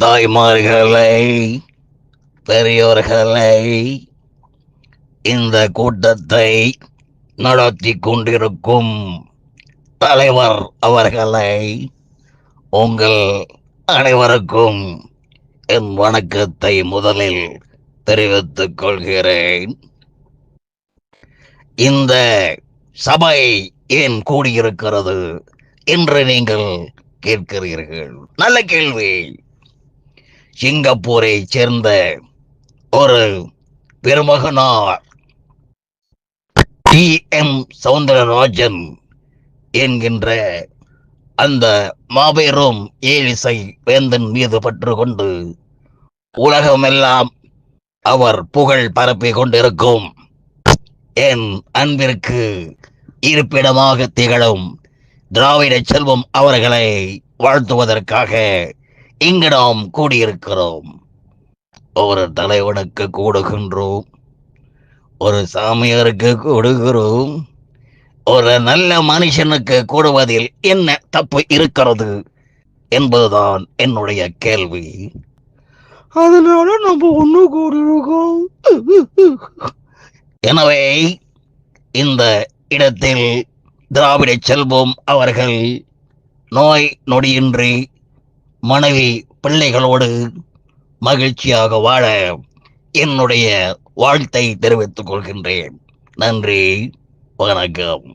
தாய்மார்களை, பெரியோர்களை, இந்த கூட்டத்தை நடத்தி கொண்டிருக்கும் தலைவர் அவர்களை, உங்கள் அனைவருக்கும் என் வணக்கத்தை முதலில் தெரிவித்துக் கொள்கிறேன். இந்த சபை ஏன் கூடியிருக்கிறது என்று நீங்கள் கேட்கிறீர்கள். நல்ல கேள்வி. சிங்கப்பூரை சேர்ந்த ஒரு பெருமகனார் டி.எம். சௌந்தரராஜன் என்கின்ற அந்த மாபெரும் ஏழிசை வேந்தன் மீது பற்று கொண்டு உலகமெல்லாம் அவர் புகழ் பரப்பிக் கொண்டிருக்கும் என் அன்பிற்கு இருப்பிடமாக திகழும் திராவிட செல்வம் அவர்களை வாழ்த்துவதற்காக இங்கு நாம் கூடியிருக்கிறோம். ஒரு தலைவனுக்கு கூடுகின்றோம், ஒரு சாமியாருக்கு கூடுகிறோம், ஒரு நல்ல மனுஷனுக்கு கூடுவதில் என்ன தப்பு இருக்கிறது என்பதுதான் என்னுடைய கேள்வி. அதனால நம்ம ஒண்ணு கூடியிருக்கோம். எனவே இந்த இடத்தில் திராவிட செல்வம் அவர்கள் நோய் நொடியின்றி மனைவி பிள்ளைகளோடு மகிழ்ச்சியாக வாழ என்னுடைய வாழ்த்தை தெரிவித்துக் கொள்கின்றேன். நன்றி, வணக்கம்.